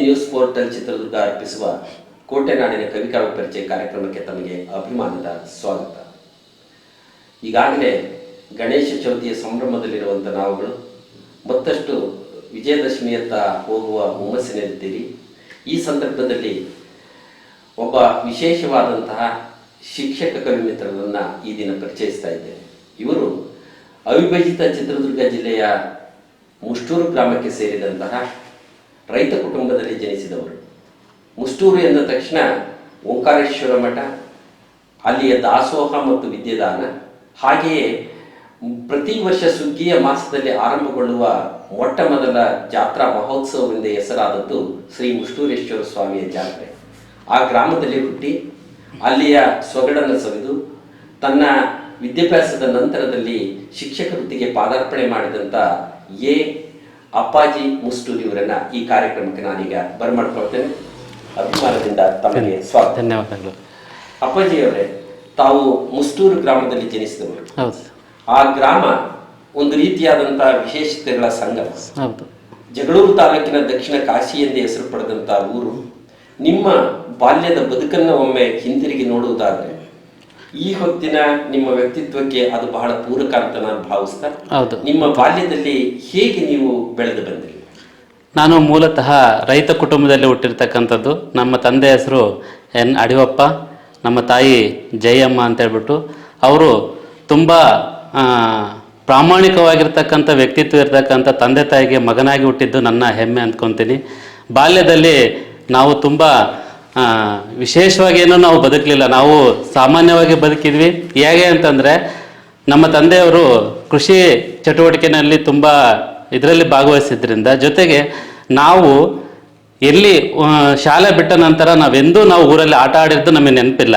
News portal Chitradurga ಅರ್ಪಿಸುವ ಕೋಟೆನಾಡಿನ ಕವಿಕಾವ್ಯ ಪರಿಚಯ ಕಾರ್ಯಕ್ರಮಕ್ಕೆ ತಮಗೆ ಅಭಿಮಾನದ ಸ್ವಾಗತ. ಈಗಾಗಲೇ ಗಣೇಶ ಚೌತಿಯ ಸಂಭ್ರಮದಲ್ಲಿರುವಂಥ ನಾವುಗಳು ಮತ್ತಷ್ಟು ವಿಜಯದಶಮಿಯತ್ತ ಹೋಗುವ ಹುಮ್ಮಸ್ಸಿನಲ್ಲಿದ್ದೀರಿ. ಈ ಸಂದರ್ಭದಲ್ಲಿ ಒಬ್ಬ ವಿಶೇಷವಾದಂತಹ ಶಿಕ್ಷಕ ಕವಿ ಮಿತ್ರರನ್ನು ಈ ದಿನ ಪರಿಚಯಿಸ್ತಾ ಇದ್ದೇನೆ. ಇವರು ಅವಿಭಜಿತ ಚಿತ್ರದುರ್ಗ ಜಿಲ್ಲೆಯ ಮುಷ್ಟೂರು ಗ್ರಾಮಕ್ಕೆ ಸೇರಿದಂತಹ ರೈತ ಕುಟುಂಬದಲ್ಲಿ ಜನಿಸಿದವರು. ಮುಷ್ಟೂರು ಎಂದ ತಕ್ಷಣ ಓಂಕಾರೇಶ್ವರ ಮಠ, ಅಲ್ಲಿಯ ದಾಸೋಹ ಮತ್ತು ವಿದ್ಯೆದಾನ, ಹಾಗೆಯೇ ಪ್ರತಿ ವರ್ಷ ಸುಗ್ಗಿಯ ಮಾಸದಲ್ಲಿ ಆರಂಭಗೊಳ್ಳುವ ಮೊಟ್ಟ ಮೊದಲ ಜಾತ್ರಾ ಮಹೋತ್ಸವವೆಂದೇ ಹೆಸರಾದದ್ದು ಶ್ರೀ ಮುಷ್ಟೂರೇಶ್ವರ ಸ್ವಾಮಿಯ ಜಾತ್ರೆ. ಆ ಗ್ರಾಮದಲ್ಲಿ ಹುಟ್ಟಿ ಅಲ್ಲಿಯ ಸೊಗಡನ್ನು ಸವಿದು ತನ್ನ ವಿದ್ಯಾಭ್ಯಾಸದ ನಂತರದಲ್ಲಿ ಶಿಕ್ಷಕ ವೃತ್ತಿಗೆ ಪಾದಾರ್ಪಣೆ ಮಾಡಿದಂಥ ಅಪ್ಪಾಜಿ ಮುಷ್ಟೂರು ಇವರನ್ನ ಈ ಕಾರ್ಯಕ್ರಮಕ್ಕೆ ನಾನೀಗ ಬರಮಾಡ್ಕೊಳ್ತೇನೆ. ಅಭಿಮಾನದಿಂದ ತಮಗೆ ಸ್ವಾಗತ. ಧನ್ಯವಾದಗಳು. ಅಪ್ಪಾಜಿಯವರೇ, ತಾವು ಮುಷ್ಟೂರು ಗ್ರಾಮದಲ್ಲಿ ಜನಿಸಿದವರು. ಹೌದು. ಆ ಗ್ರಾಮ ಒಂದು ರೀತಿಯಾದಂತಹ ವಿಶೇಷತೆಗಳ ಸಂಗಮ. ಹೌದು. ಜಗಳೂರು ತಾಲೂಕಿನ ದಕ್ಷಿಣ ಕಾಶಿ ಎಂದೇ ಹೆಸರು ಪಡೆದಂತಹ ಊರು. ನಿಮ್ಮ ಬಾಲ್ಯದ ಬದುಕನ್ನು ಒಮ್ಮೆ ಹಿಂದಿರುಗಿ ನೋಡುವುದಾದ್ರೆ ಈ ಹೊತ್ತಿನ ನಿಮ್ಮ ವ್ಯಕ್ತಿತ್ವಕ್ಕೆ ಅದು ಬಹಳ ಪೂರಕ ಅಂತ ನಾನು ಭಾವಿಸ್ತಾ, ನಿಮ್ಮ ಬಾಲ್ಯದಲ್ಲಿ ಹೇಗೆ ನೀವು ಬೆಳೆದು ಬಂದಿರಿ? ನಾನು ಮೂಲತಃ ರೈತ ಕುಟುಂಬದಲ್ಲಿ ಹುಟ್ಟಿರ್ತಕ್ಕಂಥದ್ದು. ನಮ್ಮ ತಂದೆ ಹೆಸರು ಎನ್ ಅಡಿವಪ್ಪ, ನಮ್ಮ ತಾಯಿ ಜಯಮ್ಮ ಅಂತ ಹೇಳ್ಬಿಟ್ಟು. ಅವರು ತುಂಬ ಪ್ರಾಮಾಣಿಕವಾಗಿರ್ತಕ್ಕಂಥ ವ್ಯಕ್ತಿತ್ವ ಇರ್ತಕ್ಕಂಥ ತಂದೆ ತಾಯಿಗೆ ಮಗನಾಗಿ ಹುಟ್ಟಿದ್ದು ನನ್ನ ಹೆಮ್ಮೆ ಅಂದ್ಕೊತೀನಿ. ಬಾಲ್ಯದಲ್ಲಿ ನಾವು ತುಂಬ ವಿಶೇಷವಾಗಿ ಏನೋ ನಾವು ಬದುಕಲಿಲ್ಲ, ನಾವು ಸಾಮಾನ್ಯವಾಗಿ ಬದುಕಿದ್ವಿ. ಹೇಗೆ ಅಂತಂದರೆ, ನಮ್ಮ ತಂದೆಯವರು ಕೃಷಿ ಚಟುವಟಿಕೆಯಲ್ಲಿ ತುಂಬ ಇದರಲ್ಲಿ ಭಾಗವಹಿಸಿದ್ರಿಂದ, ಜೊತೆಗೆ ನಾವು ಎಲ್ಲಿ ಶಾಲೆ ಬಿಟ್ಟ ನಂತರ ನಾವು ಊರಲ್ಲಿ ಆಟ ಆಡಿದ್ದು ನಮಗೆ ನೆನಪಿಲ್ಲ.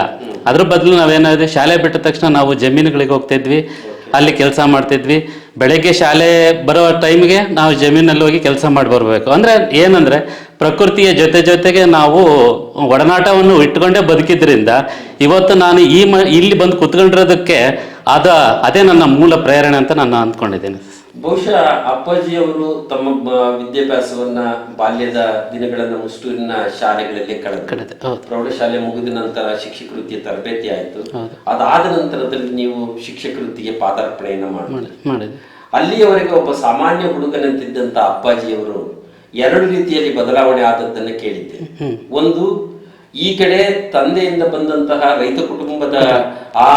ಅದ್ರ ಬದಲು ನಾವೇನಾದ್ವಿ, ಶಾಲೆ ಬಿಟ್ಟ ತಕ್ಷಣ ನಾವು ಜಮೀನುಗಳಿಗೆ ಹೋಗ್ತಿದ್ವಿ, ಅಲ್ಲಿ ಕೆಲಸ ಮಾಡ್ತಿದ್ವಿ. ಬೆಳಗ್ಗೆ ಶಾಲೆ ಬರೋ ಟೈಮ್ಗೆ ನಾವು ಜಮೀನಲ್ಲಿ ಹೋಗಿ ಕೆಲಸ ಮಾಡಿ ಬರಬೇಕು. ಅಂದರೆ ಏನಂದರೆ, ಪ್ರಕೃತಿಯ ಜೊತೆಗೆ ನಾವು ಒಡನಾಟವನ್ನು ಇಟ್ಕೊಂಡೇ ಬದುಕಿದ್ರಿಂದ ಇವತ್ತು ನಾನು ಇಲ್ಲಿ ಬಂದು ಕುತ್ಕೊಂಡಿರೋದಕ್ಕೆ ಅದೇ ನನ್ನ ಮೂಲ ಪ್ರೇರಣೆ ಅಂತ ನಾನು ಅಂದ್ಕೊಂಡಿದ್ದೇನೆ. ಬಹುಶಃ ಅಪ್ಪಾಜಿಯವರು ತಮ್ಮ ವಿದ್ಯಾಭ್ಯಾಸವನ್ನ ಬಾಲ್ಯದ ದಿನಗಳನ್ನು ಮುಷ್ಟೂರಿನ ಶಾಲೆಗಳಲ್ಲಿ ಕಳೆದ. ಪ್ರೌಢಶಾಲೆ ಮುಗಿದ ನಂತರ ಶಿಕ್ಷಕ ವೃತ್ತಿಯ ತರಬೇತಿ ಆಯಿತು. ಅದಾದ ನಂತರದಲ್ಲಿ ನೀವು ಶಿಕ್ಷಕ ವೃತ್ತಿಗೆ ಪಾದಾರ್ಪಣೆಯನ್ನು ಮಾಡಿದ್ರಿ. ಅಲ್ಲಿಯವರೆಗೆ ಒಬ್ಬ ಸಾಮಾನ್ಯ ಹುಡುಗನಂತಿದ್ದಂತ ಅಪ್ಪಾಜಿಯವರು ಎರಡು ರೀತಿಯಲ್ಲಿ ಬದಲಾವಣೆ ಆದದ್ದನ್ನು ಕೇಳಿದ್ದೆ. ಒಂದು, ಈ ಕಡೆ ತಂದೆಯಿಂದ ಬಂದಂತಹ ರೈತ ಕುಟುಂಬದ ಆ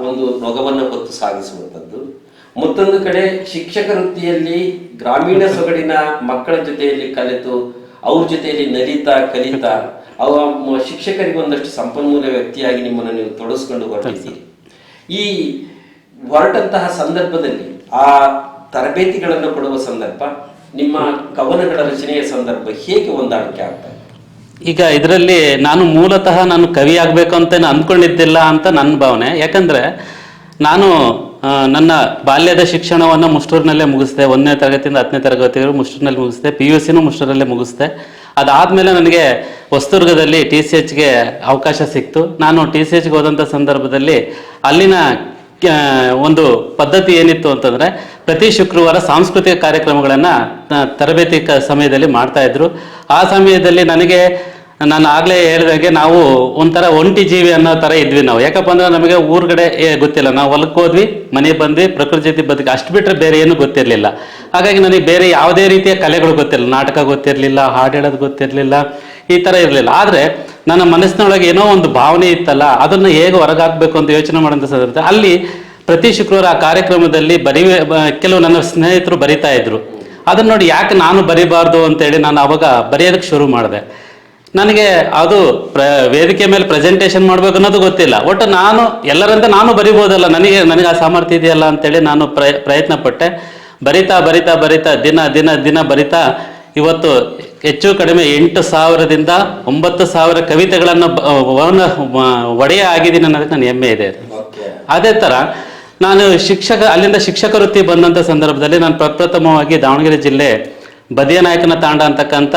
ಒಂದು ನೊಗವನ್ನು ಹೊತ್ತು ಸಾಗಿಸುವಂಥದ್ದು, ಮತ್ತೊಂದು ಕಡೆ ಶಿಕ್ಷಕ ವೃತ್ತಿಯಲ್ಲಿ ಗ್ರಾಮೀಣ ಸೊಗಡಿನ ಮಕ್ಕಳ ಜೊತೆಯಲ್ಲಿ ಕಲಿತು ಅವ್ರ ಜೊತೆಯಲ್ಲಿ ಕಲಿತಾ ಶಿಕ್ಷಕರಿಗೆ ಒಂದಷ್ಟು ಸಂಪನ್ಮೂಲ ವ್ಯಕ್ತಿಯಾಗಿ ನಿಮ್ಮನ್ನು ನೀವು ತೊಡಗಿಸ್ಕೊಂಡು ಹೊರಟಿದ್ದೀರಿ. ಈ ಹೊರಟಂತಹ ಸಂದರ್ಭದಲ್ಲಿ ಆ ತರಬೇತಿಗಳನ್ನು ಕೊಡುವ ಸಂದರ್ಭ, ನಿಮ್ಮ ಕವನಗಳ ರಚನೆಯ ಸಂದರ್ಭ ಹೇಗೆ ಹೊಂದಾಣಿಕೆ ಆಗ್ತದೆ? ಈಗ ಇದರಲ್ಲಿ ಮೂಲತಃ ನಾನು ಕವಿ ಆಗಬೇಕು ಅಂತ ಅಂದ್ಕೊಂಡಿದ್ದಿಲ್ಲ ಅಂತ ನನ್ನ ಭಾವನೆ. ಯಾಕಂದರೆ ನಾನು ನನ್ನ ಬಾಲ್ಯದ ಶಿಕ್ಷಣವನ್ನು ಮುಷ್ಟೂರಿನಲ್ಲೇ ಮುಗಿಸ್ದೆ. 1ನೇ ತರಗತಿಯಿಂದ 10ನೇ ತರಗತಿವರೆಗೂ ಮುಷ್ಟೂರಿನಲ್ಲಿ ಮುಗಿಸ್ದೆ. PUCನೂ ಮುಷ್ಟೂರಲ್ಲೇ ಮುಗಿಸ್ದೆ. ಅದಾದಮೇಲೆ ನನಗೆ ಹೊಸದುರ್ಗದಲ್ಲಿ TCHಗೆ ಅವಕಾಶ ಸಿಕ್ತು. ನಾನು TCHಗೆ ಹೋದಂಥ ಸಂದರ್ಭದಲ್ಲಿ ಅಲ್ಲಿನ ಒಂದು ಪದ್ಧತಿ ಏನಿತ್ತು ಅಂತಂದರೆ, ಪ್ರತಿ ಶುಕ್ರವಾರ ಸಾಂಸ್ಕೃತಿಕ ಕಾರ್ಯಕ್ರಮಗಳನ್ನು ತರಬೇತಿ ಸಮಯದಲ್ಲಿ ಮಾಡ್ತಾಯಿದ್ರು. ಆ ಸಮಯದಲ್ಲಿ ನಾನು ಆಗಲೇ ಹೇಳಿದಾಗೆ ನಾವು ಒಂಥರ ಒಂಟಿ ಜೀವಿ ಅನ್ನೋ ಥರ ಇದ್ವಿ ನಾವು. ಯಾಕಪ್ಪ ಅಂದರೆ ನಮಗೆ ಊರುಗಡೆ ಗೊತ್ತಿಲ್ಲ. ನಾವು ಹೊಲಕ್ಕೆ ಹೋದ್ವಿ, ಮನೆಗೆ ಬಂದ್ವಿ, ಪ್ರಕೃತಿ ಜೊತೆ ಬದುಕಿ ಅಷ್ಟು ಬಿಟ್ಟರೆ ಬೇರೆ ಏನೂ ಗೊತ್ತಿರಲಿಲ್ಲ. ಹಾಗಾಗಿ ನನಗೆ ಬೇರೆ ಯಾವುದೇ ರೀತಿಯ ಕಲೆಗಳು ಗೊತ್ತಿರಲಿಲ್ಲ. ನಾಟಕ ಗೊತ್ತಿರಲಿಲ್ಲ, ಹಾಡು ಹೇಳೋದು ಗೊತ್ತಿರಲಿಲ್ಲ, ಈ ಥರ ಇರಲಿಲ್ಲ. ಆದರೆ ನನ್ನ ಮನಸ್ಸಿನೊಳಗೆ ಏನೋ ಒಂದು ಭಾವನೆ ಇತ್ತಲ್ಲ, ಅದನ್ನು ಹೇಗೆ ಹೊರಗಾಕಬೇಕು ಅಂತ ಯೋಚನೆ ಮಾಡೋಂಥ ಸಂದರ್ಭದಲ್ಲಿ ಅಲ್ಲಿ ಪ್ರತಿ ಶುಕ್ರವಾರ ಆ ಕಾರ್ಯಕ್ರಮದಲ್ಲಿ ಕೆಲವು ನನ್ನ ಸ್ನೇಹಿತರು ಬರಿತಾ ಇದ್ರು. ಅದನ್ನು ನೋಡಿ ಯಾಕೆ ನಾನು ಬರಿಬಾರ್ದು ಅಂತೇಳಿ ನಾನು ಅವಾಗ ಬರೆಯೋದಕ್ಕೆ ಶುರು ಮಾಡಿದೆ. ನನಗೆ ಅದು ವೇದಿಕೆ ಮೇಲೆ ಪ್ರೆಸೆಂಟೇಷನ್ ಮಾಡ್ಬೇಕು ಅನ್ನೋದು ಗೊತ್ತಿಲ್ಲ. ಒಟ್ಟು ಎಲ್ಲರಂತೆ ನಾನು ಬರಿಬೋದಲ್ಲ, ನನಗೆ ಆ ಸಾಮರ್ಥ್ಯ ಇದೆಯಲ್ಲ ಅಂತೇಳಿ ನಾನು ಪ್ರಯತ್ನ ಪಟ್ಟೆ. ಬರಿತಾ ದಿನ ಬರಿತಾ ಇವತ್ತು ಹೆಚ್ಚು ಕಡಿಮೆ 8,000ದಿಂದ 9,000 ಕವಿತೆಗಳನ್ನು ಒಡೆಯ ಆಗಿದ್ದೀನಿ ಅನ್ನೋದಕ್ಕೆ ನನ್ನ ಹೆಮ್ಮೆ ಇದೆ. ಅದೇ ಥರ ನಾನು ಅಲ್ಲಿಂದ ಶಿಕ್ಷಕ ವೃತ್ತಿ ಬಂದಂಥ ಸಂದರ್ಭದಲ್ಲಿ ನಾನು ಪ್ರಪ್ರಥಮವಾಗಿ ದಾವಣಗೆರೆ ಜಿಲ್ಲೆ ಬದಿಯನಾಯಕನ ತಾಂಡ ಅಂತಕ್ಕಂಥ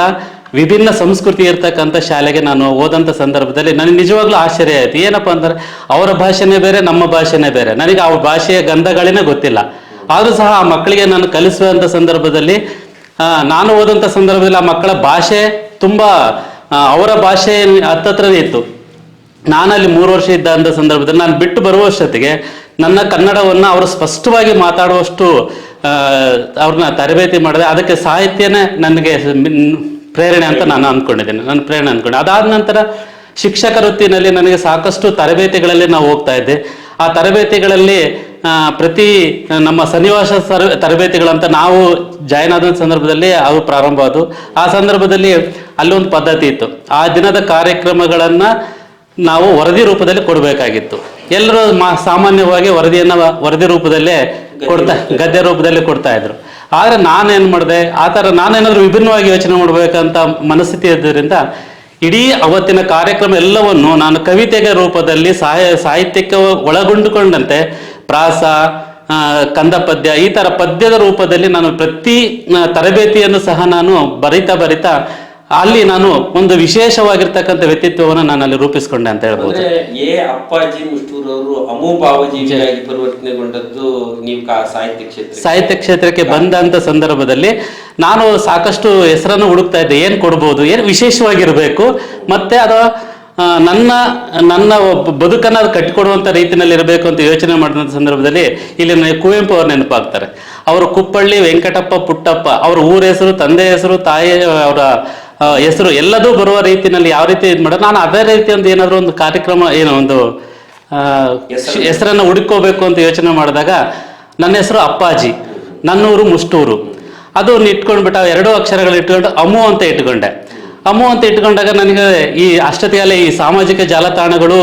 ವಿಭಿನ್ನ ಸಂಸ್ಕೃತಿ ಇರ್ತಕ್ಕಂಥ ಶಾಲೆಗೆ ನಾನು ಓದಂಥ ಸಂದರ್ಭದಲ್ಲಿ ನನಗೆ ನಿಜವಾಗ್ಲೂ ಆಶ್ಚರ್ಯ ಆಯಿತು. ಏನಪ್ಪ ಅಂದರೆ, ಅವರ ಭಾಷೆನೇ ಬೇರೆ, ನಮ್ಮ ಭಾಷೆನೇ ಬೇರೆ. ನನಗೆ ಆ ಭಾಷೆಯ ಗಂಧಗಳೇ ಗೊತ್ತಿಲ್ಲ. ಆದರೂ ಸಹ ಆ ಮಕ್ಕಳಿಗೆ ನಾನು ಕಲಿಸುವಂಥ ಸಂದರ್ಭದಲ್ಲಿ ನಾನು ಓದಂಥ ಸಂದರ್ಭದಲ್ಲಿ ಆ ಮಕ್ಕಳ ಭಾಷೆ ತುಂಬ ಅವರ ಭಾಷೆ ಹತ್ತತ್ರನೇ ಇತ್ತು. ನಾನಲ್ಲಿ 3 ವರ್ಷ ಇದ್ದಂಥ ಸಂದರ್ಭದಲ್ಲಿ ನಾನು ಬಿಟ್ಟು ಬರುವಷ್ಟೊತ್ತಿಗೆ ನನ್ನ ಕನ್ನಡವನ್ನು ಅವರು ಸ್ಪಷ್ಟವಾಗಿ ಮಾತಾಡುವಷ್ಟು ಅವ್ರನ್ನ ತರಬೇತಿ ಮಾಡಿದೆ. ಅದಕ್ಕೆ ಸಾಹಿತ್ಯನೇ ನನಗೆ ಪ್ರೇರಣೆ ಅಂತ ನಾನು ಅಂದ್ಕೊಂಡಿದ್ದೇನೆ, ನನ್ನ ಪ್ರೇರಣೆ ಅಂದ್ಕೊಂಡೆ. ಅದಾದ ನಂತರ ಶಿಕ್ಷಕ ವೃತ್ತಿನಲ್ಲಿ ನನಗೆ ಸಾಕಷ್ಟು ತರಬೇತಿಗಳಲ್ಲಿ ನಾವು ಹೋಗ್ತಾ ಇದ್ದೆ. ಆ ತರಬೇತಿಗಳಲ್ಲಿ ಪ್ರತಿ ನಮ್ಮ ಸನ್ನಿವಾಸ ತರಬೇತಿಗಳಂತ ನಾವು ಜಾಯ್ನ್ ಆದ ಸಂದರ್ಭದಲ್ಲಿ ಅವು ಪ್ರಾರಂಭ ಆದವು. ಆ ಸಂದರ್ಭದಲ್ಲಿ ಅಲ್ಲೊಂದು ಪದ್ಧತಿ ಇತ್ತು, ಆ ದಿನದ ಕಾರ್ಯಕ್ರಮಗಳನ್ನು ನಾವು ವರದಿ ರೂಪದಲ್ಲಿ ಕೊಡಬೇಕಾಗಿತ್ತು. ಎಲ್ಲರೂ ಸಾಮಾನ್ಯವಾಗಿ ವರದಿ ರೂಪದಲ್ಲೇ ಗದ್ಯ ರೂಪದಲ್ಲಿ ಕೊಡ್ತಾ ಇದ್ರು. ಆದರೆ ನಾನೇನು ಮಾಡಿದೆ, ಆ ಥರ ನಾನೇನಾದರೂ ವಿಭಿನ್ನವಾಗಿ ಯೋಚನೆ ಮಾಡಬೇಕಂತ ಮನಸ್ಥಿತಿ ಇದ್ದರಿಂದ ಇಡೀ ಅವತ್ತಿನ ಕಾರ್ಯಕ್ರಮ ಎಲ್ಲವನ್ನು ನಾನು ಕವಿತೆಗೆ ರೂಪದಲ್ಲಿ ಸಾಹಿತ್ಯಕ್ಕೆ ಒಳಗೊಂಡುಕೊಂಡಂತೆ ಪ್ರಾಸ, ಕಂದ ಪದ್ಯ, ಈ ಥರ ಪದ್ಯದ ರೂಪದಲ್ಲಿ ನಾನು ಪ್ರತಿ ತರಬೇತಿಯನ್ನು ಸಹ ನಾನು ಬರಿತಾ ಅಲ್ಲಿ ನಾನು ಒಂದು ವಿಶೇಷವಾಗಿರ್ತಕ್ಕಂಥ ವ್ಯಕ್ತಿತ್ವವನ್ನು ನಾನು ಅಲ್ಲಿ ರೂಪಿಸ್ಕೊಂಡೆ ಅಂತ ಹೇಳ್ಬೋದು. ಅಪ್ಪಾಜಿ ಮುಷ್ಟೂರ್ ಅವರು ಅಮು ಭಾವಜೀವಿಯಾಗಿ ಪರಿವರ್ತನೆಗೊಂಡದ್ದು ನೀವು ಸಾಹಿತ್ಯ ಕ್ಷೇತ್ರಕ್ಕೆ ಬಂದಂತ ಸಂದರ್ಭದಲ್ಲಿ ನಾನು ಸಾಕಷ್ಟು ಹೆಸರನ್ನು ಹುಡುಕ್ತಾ ಇದ್ದೆ. ಏನ್ ಕೊಡ್ಬೋದು, ಏನ್ ವಿಶೇಷವಾಗಿರ್ಬೇಕು, ಮತ್ತೆ ಅದು ನನ್ನ ಬದುಕನ್ನು ಅದು ಕಟ್ಟಿಕೊಡುವಂಥ ರೀತಿಯಲ್ಲಿ ಇರಬೇಕು ಅಂತ ಯೋಚನೆ ಮಾಡಿದಂಥ ಸಂದರ್ಭದಲ್ಲಿ ಇಲ್ಲಿ ನನಗೆ ಕುವೆಂಪು ಅವ್ರು ನೆನಪಾಗ್ತಾರೆ. ಅವರು ಕುಪ್ಪಳ್ಳಿ ವೆಂಕಟಪ್ಪ ಪುಟ್ಟಪ್ಪ, ಅವ್ರ ಊರ ಹೆಸರು, ತಂದೆ ಹೆಸರು, ತಾಯಿ ಅವರ ಹೆಸರು ಎಲ್ಲದೂ ಬರುವ ರೀತಿಯಲ್ಲಿ ಯಾವ ರೀತಿ ಇದು ಮಾಡೋದು, ನಾನು ಅದೇ ರೀತಿ ಒಂದು ಏನಾದರೂ ಒಂದು ಕಾರ್ಯಕ್ರಮ ಒಂದು ಹೆಸರನ್ನು ಹುಡುಕೋಬೇಕು ಅಂತ ಯೋಚನೆ ಮಾಡಿದಾಗ ನನ್ನ ಹೆಸರು ಅಪ್ಪಾಜಿ, ನನ್ನೂರು ಮುಷ್ಟೂರು, ಅದು ಇಟ್ಕೊಂಡ್ಬಿಟ್ಟು 2 ಅಕ್ಷರಗಳು ಇಟ್ಕೊಂಡು ಅಮು ಅಂತ ಇಟ್ಕೊಂಡೆ. ಅಮು ಅಂತ ಇಟ್ಕೊಂಡಾಗ ನನಗೆ ಈ ಅಷ್ಟೊತ್ತಿಗೆ ಈ ಸಾಮಾಜಿಕ ಜಾಲತಾಣಗಳು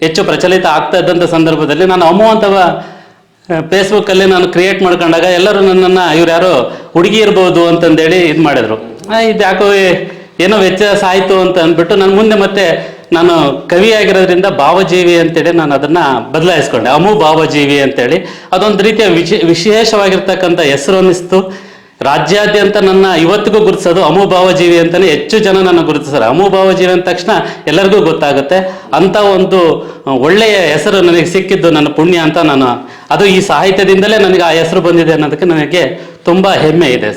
ಹೆಚ್ಚು ಪ್ರಚಲಿತ ಆಗ್ತಾ ಇದ್ದಂಥ ಸಂದರ್ಭದಲ್ಲಿ ನಾನು ಅಮು ಅಂತ ಫೇಸ್ಬುಕ್ಕಲ್ಲಿ ನಾನು ಕ್ರಿಯೇಟ್ ಮಾಡ್ಕೊಂಡಾಗ ಎಲ್ಲರೂ ನನ್ನನ್ನು ಇವ್ರು ಯಾರೋ ಹುಡುಗಿ ಇರ್ಬೋದು ಅಂತಂದೇಳಿ ಇದು ಮಾಡಿದ್ರು. ಇದು ಯಾಕೋ ಏನೋ ವ್ಯತ್ಯಾಸ ಆಯಿತು ಅಂತ ಅಂದ್ಬಿಟ್ಟು ನಾನು ಮುಂದೆ ಮತ್ತೆ ನಾನು ಕವಿ ಆಗಿರೋದ್ರಿಂದ ಭಾವಜೀವಿ ಅಂತೇಳಿ ನಾನು ಅದನ್ನು ಬದಲಾಯಿಸ್ಕೊಂಡೆ, ಅಮು ಭಾವಜೀವಿ ಅಂತೇಳಿ. ಅದೊಂದು ರೀತಿಯ ವಿಶೇಷವಾಗಿರ್ತಕ್ಕಂಥ ಹೆಸರು ಅನ್ನಿಸ್ತು. ರಾಜ್ಯಾದ್ಯಂತ ನನ್ನ ಇವತ್ತಿಗೂ ಗುರುತಿಸೋದು ಅಮು ಭಾವಜೀವಿ ಅಂತಲೇ ಹೆಚ್ಚು ಜನ ನನ್ನ ಗುರುತಿಸ್ತಾರೆ. ಅಮು ಭಾವಜೀವಿ ಅಂದ ತಕ್ಷಣ ಎಲ್ಲರಿಗೂ ಗೊತ್ತಾಗುತ್ತೆ. ಅಂಥ ಒಂದು ಒಳ್ಳೆಯ ಹೆಸರು ನನಗೆ ಸಿಕ್ಕಿದ್ದು ನನ್ನ ಪುಣ್ಯ ಅಂತ ನಾನು, ಅದು ಈ ಸಾಹಿತ್ಯದಿಂದಲೇ ನನಗೆ ಆ ಹೆಸರು ಬಂದಿದೆ ಅನ್ನೋದಕ್ಕೆ ನನಗೆ ತುಂಬ ಹೆಮ್ಮೆ ಇದೆ.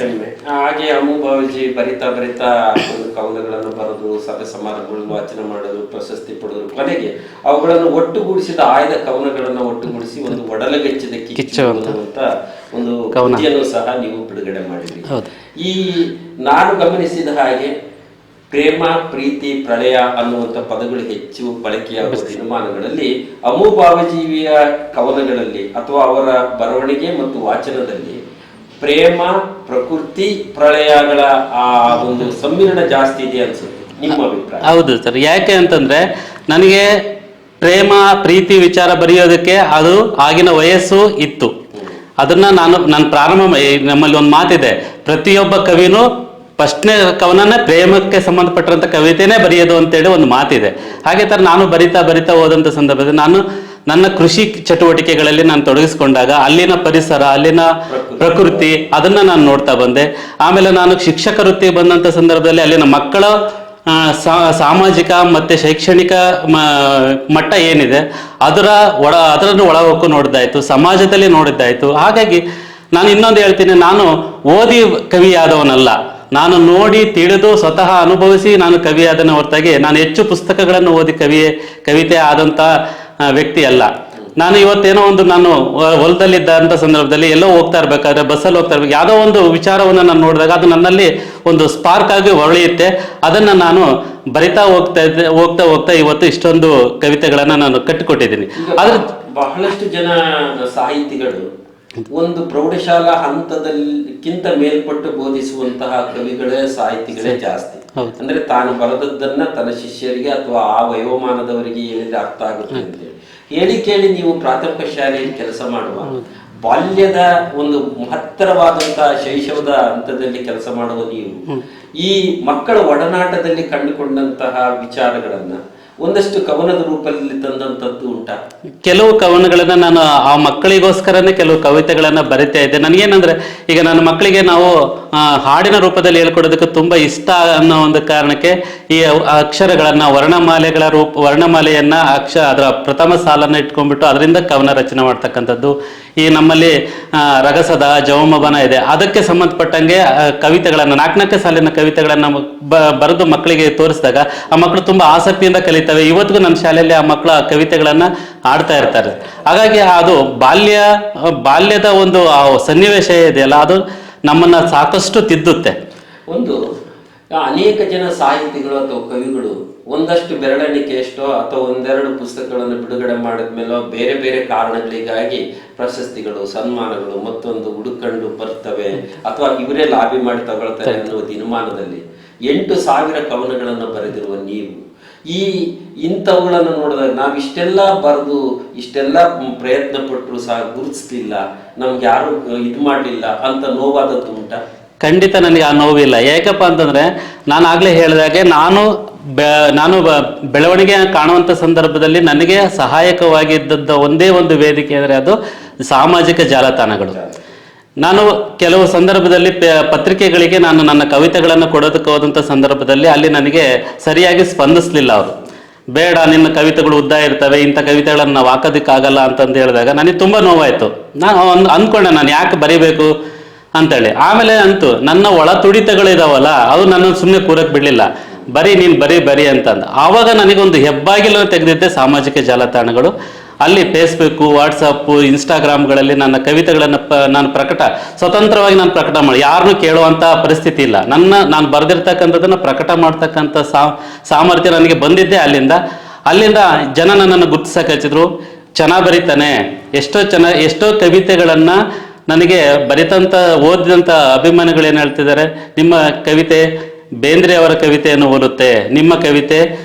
ಹಾಗೆ ಅಮು ಭಾವಜಿ ಬರಿತಾ ಒಂದು ಕವನಗಳನ್ನು ಬರೆದು ಸಭೆ ಸಮಾರಂಭಗಳು ವಾಚನ ಮಾಡೋದು, ಪ್ರಶಸ್ತಿ ಪಡೆದರು, ಕೊನೆಗೆ ಅವುಗಳನ್ನು ಒಟ್ಟುಗೂಡಿಸಿದ ಆಯ್ದ ಕವನಗಳನ್ನು ಒಟ್ಟುಗೂಡಿಸಿ ಒಂದು ಒಡಲಗೆಚ್ಚಿದ ಕಿಚ್ಚು ಅಂತ ಒಂದು ಕೃತಿಯನ್ನು ಸಹ ನೀವು ಬಿಡುಗಡೆ ಮಾಡಿದ್ರಿ. ಈ ನಾನು ಗಮನಿಸಿದ ಹಾಗೆ ಪ್ರೇಮ, ಪ್ರೀತಿ, ಪ್ರಳಯ ಅನ್ನುವಂಥ ಪದಗಳು ಹೆಚ್ಚು ಬಳಕೆಯಾಗುವ ದಿನಮಾನಗಳಲ್ಲಿ ಅಮು ಭಾವಜೀವಿಯ ಕವನಗಳಲ್ಲಿ ಅಥವಾ ಅವರ ಬರವಣಿಗೆ ಮತ್ತು ವಾಚನದಲ್ಲಿ ಪ್ರೇಮ, ಪ್ರಕೃತಿ, ಪ್ರಳಯಗಳ ಆ ಒಂದು ಸಮ್ಮಿಲನ ಜಾಸ್ತಿ ಇದೆ ಅನ್ಸುತ್ತೆ. ನಿಮ್ಮ ಅಭಿಪ್ರಾಯ? ಹೌದು ಸರ್. ಯಾಕೆ ಅಂತಂದ್ರೆ ನನಗೆ ಪ್ರೇಮ, ಪ್ರೀತಿ ವಿಚಾರ ಬರೆಯೋದಕ್ಕೆ ಅದು ಆಗಿನ ವಯಸ್ಸು ಇತ್ತು. ಅದನ್ನ ನಾನು ಪ್ರಾರಂಭ, ನಮ್ಮಲ್ಲಿ ಒಂದು ಮಾತಿದೆ, ಪ್ರತಿಯೊಬ್ಬ ಕವಿನೂ ಫಸ್ಟ್ನೇ ಕವನನೇ ಪ್ರೇಮಕ್ಕೆ ಸಂಬಂಧಪಟ್ಟಂತ ಕವಿತೆನೇ ಬರೆಯೋದು ಅಂತೇಳಿ ಒಂದು ಮಾತಿದೆ. ಹಾಗೆ ತರ ನಾನು ಬರಿತಾ ಹೋದಂಥ ಸಂದರ್ಭದಲ್ಲಿ ನಾನು ನನ್ನ ಕೃಷಿ ಚಟುವಟಿಕೆಗಳಲ್ಲಿ ನಾನು ತೊಡಗಿಸ್ಕೊಂಡಾಗ ಅಲ್ಲಿನ ಪರಿಸರ, ಅಲ್ಲಿನ ಪ್ರಕೃತಿ ಅದನ್ನ ನಾನು ನೋಡ್ತಾ ಬಂದೆ. ಆಮೇಲೆ ನಾನು ಶಿಕ್ಷಕ ವೃತ್ತಿ ಬಂದಂಥ ಸಂದರ್ಭದಲ್ಲಿ ಅಲ್ಲಿನ ಮಕ್ಕಳ ಸಾಮಾಜಿಕ ಮತ್ತೆ ಶೈಕ್ಷಣಿಕ ಮಟ್ಟ ಏನಿದೆ ಅದರನ್ನು ಒಳಹೊಕ್ಕು ನೋಡಿದ್ದಾಯ್ತು, ಸಮಾಜದಲ್ಲಿ ನೋಡಿದ್ದಾಯ್ತು. ಹಾಗಾಗಿ ನಾನು ಇನ್ನೊಂದು ಹೇಳ್ತೀನಿ, ನಾನು ಓದಿ ಕವಿಯಾದವನಲ್ಲ, ನಾನು ನೋಡಿ ತಿಳಿದು ಸ್ವತಃ ಅನುಭವಿಸಿ ನಾನು ಕವಿಯಾದನ ಹೊರತಾಗಿ ನಾನು ಹೆಚ್ಚು ಪುಸ್ತಕಗಳನ್ನು ಓದಿ ಕವಿತೆ ಆದಂಥ ವ್ಯಕ್ತಿ ಅಲ್ಲ. ನಾನು ಇವತ್ತೇನೋ ಒಂದು ನಾನು ಹೊಲದಲ್ಲಿದ್ದಂಥ ಸಂದರ್ಭದಲ್ಲಿ ಎಲ್ಲೋ ಹೋಗ್ತಾ ಇರ್ಬೇಕಾದ್ರೆ, ಬಸ್ಸಲ್ಲಿ ಹೋಗ್ತಾ ಇರ್ಬೇಕು, ಯಾವುದೋ ಒಂದು ವಿಚಾರವನ್ನು ನಾನು ನೋಡಿದಾಗ ಅದು ನನ್ನಲ್ಲಿ ಒಂದು ಸ್ಪಾರ್ಕ್ ಆಗಿ ಹೊಳೆಯುತ್ತೆ. ಅದನ್ನು ನಾನು ಬರಿತಾ ಹೋಗ್ತಾ ಇವತ್ತು ಇಷ್ಟೊಂದು ಕವಿತೆಗಳನ್ನು ನಾನು ಕಟ್ಟಿಕೊಟ್ಟಿದ್ದೀನಿ. ಆದ್ರೆ ಬಹಳಷ್ಟು ಜನ ಸಾಹಿತಿಗಳು ಒಂದು ಪ್ರೌಢಶಾಲಾ ಹಂತದಕ್ಕಿಂತ ಮೇಲ್ಪಟ್ಟು ಬೋಧಿಸುವಂತಹ ಕವಿಗಳೇ ಸಾಹಿತಿಗಳೇ ಜಾಸ್ತಿ. ಅಂದ್ರೆ ತಾನು ಬರೆದದ್ದನ್ನ ತನ್ನ ಶಿಷ್ಯರಿಗೆ ಅಥವಾ ಆ ವಯೋಮಾನದವರಿಗೆ ಹೇಳಿದ್ರೆ ಅರ್ಥ ಆಗುತ್ತೆ ಅಂತೇಳಿ ಕೇಳಿ ನೀವು ಪ್ರಾಥಮಿಕ ಶಾಲೆಯಲ್ಲಿ ಕೆಲಸ ಮಾಡುವ ಬಾಲ್ಯದ ಒಂದು ಮಹತ್ತರವಾದಂತಹ ಶೈಶವದ ಹಂತದಲ್ಲಿ ಕೆಲಸ ಮಾಡುವ ನೀವು ಈ ಮಕ್ಕಳ ಒಡನಾಟದಲ್ಲಿ ಕಂಡುಕೊಂಡಂತಹ ವಿಚಾರಗಳನ್ನ ಒಂದಷ್ಟು ಕವನದ ರೂಪದಲ್ಲಿ ತಂದಂತದ್ದು ಉಂಟಾ? ಕೆಲವು ಕವನಗಳನ್ನ ನಾನು ಆ ಮಕ್ಕಳಿಗೋಸ್ಕರನೇ ಕೆಲವು ಕವಿತೆಗಳನ್ನ ಬರಿತಾ ಇದ್ದೆ. ನನಗೇನಂದ್ರೆ ಈಗ ನನ್ನ ಮಕ್ಕಳಿಗೆ ನಾವು ಹಾಡಿನ ರೂಪದಲ್ಲಿ ಹೇಳ್ಕೊಡೋದಕ್ಕೆ ತುಂಬಾ ಇಷ್ಟ ಅನ್ನೋ ಒಂದು ಕಾರಣಕ್ಕೆ ಈ ಅಕ್ಷರಗಳನ್ನ ವರ್ಣಮಾಲೆಯನ್ನ ಅದರ ಪ್ರಥಮ ಸಾಲನ್ನ ಇಟ್ಕೊಂಡ್ಬಿಟ್ಟು ಅದರಿಂದ ಕವನ ರಚನೆ ಮಾಡ್ತಕ್ಕಂಥದ್ದು. ಈ ನಮ್ಮಲ್ಲಿ ರಗಸದ ಜವಮಬನ ಇದೆ, ಅದಕ್ಕೆ ಸಂಬಂಧಪಟ್ಟಂಗೆ ಕವಿತೆಗಳನ್ನ 4ನೇ ಸಾಲಿನ ಕವಿತೆಗಳನ್ನ ಬರೆದು ಮಕ್ಕಳಿಗೆ ತೋರಿಸಿದಾಗ ಆ ಮಕ್ಕಳು ತುಂಬಾ ಆಸಕ್ತಿಯಿಂದ ಕಲಿತವೆ. ಇವತ್ತಿಗೂ ನನ್ನ ಶಾಲೆಯಲ್ಲಿ ಆ ಮಕ್ಕಳು ಆ ಕವಿತೆಗಳನ್ನ ಆಡ್ತಾ ಇರ್ತಾರೆ. ಹಾಗಾಗಿ ಅದು ಬಾಲ್ಯದ ಒಂದು ಆ ಸನ್ನಿವೇಶ ಇದೆಯಲ್ಲ, ಅದು ನಮ್ಮನ್ನ ಸಾಕಷ್ಟು ತಿದ್ದುತ್ತೆ. ಒಂದು ಅನೇಕ ಜನ ಸಾಹಿತಿಗಳು ಅಥವಾ ಕವಿಗಳು ಒಂದಷ್ಟು ಬೆರಳೆಣಿಕೆಯಷ್ಟೋ ಅಥವಾ ಒಂದೆರಡು ಪುಸ್ತಕಗಳನ್ನು ಬಿಡುಗಡೆ ಮಾಡಿದ್ಮೇಲೆ ಬೇರೆ ಬೇರೆ ಕಾರಣಗಳಿಗಾಗಿ ಪ್ರಶಸ್ತಿಗಳು, ಸನ್ಮಾನಗಳು ಮತ್ತೊಂದು ಹುಡುಕೊಂಡು ಬರ್ತವೆ ಅಥವಾ ಇವರೇ ಲಾಬಿ ಮಾಡಿ ತಗೊಳ್ತಾರೆ ಅನ್ನುವ ದಿನಮಾನದಲ್ಲಿ 8,000 ಕವನಗಳನ್ನು ಬರೆದಿರುವ ನೀವು ಇಂಥವುಗಳನ್ನು ನೋಡಿದಾಗ ನಾವು ಇಷ್ಟೆಲ್ಲ ಬರೆದು ಇಷ್ಟೆಲ್ಲ ಪ್ರಯತ್ನ ಪಟ್ಟರು ಸಹ ಗುರುತಿಸ್ಲಿಲ್ಲ, ನಮ್ಗೆ ಯಾರು ಇದು ಮಾಡಲಿಲ್ಲ ಅಂತ ನೋವಾದದ್ದು ಉಂಟಾ? ಖಂಡಿತ ನನಗೆ ಆ ನೋವಿಲ್ಲ. ಯಾಕಪ್ಪ ಅಂತಂದ್ರೆ ನಾನು ಆಗ್ಲೇ ಹೇಳಿದಾಗೆ ನಾನು ಬೆಳವಣಿಗೆ ಕಾಣುವಂತ ಸಂದರ್ಭದಲ್ಲಿ ನನಗೆ ಸಹಾಯಕವಾಗಿದ್ದ ಒಂದೇ ಒಂದು ವೇದಿಕೆ ಅಂದರೆ ಅದು ಸಾಮಾಜಿಕ ಜಾಲತಾಣಗಳು. ನಾನು ಕೆಲವು ಸಂದರ್ಭದಲ್ಲಿ ಪತ್ರಿಕೆಗಳಿಗೆ ನಾನು ನನ್ನ ಕವಿತೆಗಳನ್ನು ಕೊಡೋದಕ್ಕೆ ಹೋದಂಥ ಸಂದರ್ಭದಲ್ಲಿ ಅಲ್ಲಿ ನನಗೆ ಸರಿಯಾಗಿ ಸ್ಪಂದಿಸ್ಲಿಲ್ಲ ಅವರು. ಬೇಡ, ನಿನ್ನ ಕವಿತೆಗಳು ಉದ್ದ ಇರ್ತವೆ, ಇಂಥ ಕವಿತೆಗಳನ್ನು ನಾವು ಹಾಕೋದಕ್ಕಾಗಲ್ಲ ಅಂತಂದು ಹೇಳಿದಾಗ ನನಗೆ ತುಂಬ ನೋವಾಯಿತು. ನಾನು ಅಂದ್ಕೊಂಡೆ ನಾನು ಯಾಕೆ ಬರಿಬೇಕು ಅಂತೇಳಿ. ಆಮೇಲೆ ಅಂತೂ ನನ್ನ ಒಳ ತುಡಿತಗಳಿದಾವಲ್ಲ ಅವು ನನ್ನನ್ನು ಸುಮ್ಮನೆ ಕೂರಕ್ಕೆ ಬಿಡಲಿಲ್ಲ. ನೀನು ಬರಿ ಅಂತಂದು ಆವಾಗ ನನಗೊಂದು ಹೆಬ್ಬಾಗಿಲನ್ನು ತೆಗೆದಿದ್ದೆ ಸಾಮಾಜಿಕ ಜಾಲತಾಣಗಳು. ಅಲ್ಲಿ ಫೇಸ್ಬುಕ್, ವಾಟ್ಸಪ್, ಇನ್ಸ್ಟಾಗ್ರಾಮ್ಗಳಲ್ಲಿ ನನ್ನ ಕವಿತೆಗಳನ್ನು ನಾನು ಸ್ವತಂತ್ರವಾಗಿ ನಾನು ಪ್ರಕಟ ಮಾಡಿ ಯಾರನ್ನೂ ಕೇಳುವಂಥ ಪರಿಸ್ಥಿತಿ ಇಲ್ಲ. ನಾನು ಬರೆದಿರ್ತಕ್ಕಂಥದ್ದನ್ನು ಪ್ರಕಟ ಮಾಡ್ತಕ್ಕಂಥ ಸಾಮರ್ಥ್ಯ ನನಗೆ ಬಂದಿದ್ದೆ ಅಲ್ಲಿಂದ ಜನ ನನ್ನನ್ನು ಗುರುತಿಸಕ್ಕೆ ಹಚ್ಚಿದ್ರು. ಚೆನ್ನಾಗಿ ಬರೀತಾನೆ, ಎಷ್ಟೋ ಕವಿತೆಗಳನ್ನು ನನಗೆ ಓದಿದಂಥ ಅಭಿಮಾನಿಗಳು ಏನು ಹೇಳ್ತಿದ್ದಾರೆ, ನಿಮ್ಮ ಕವಿತೆ ಬೇಂದ್ರೆ ಅವರ ಕವಿತೆಯನ್ನು ಹೋಲುತ್ತೆ, ನಿಮ್ಮ ಕವಿತೆ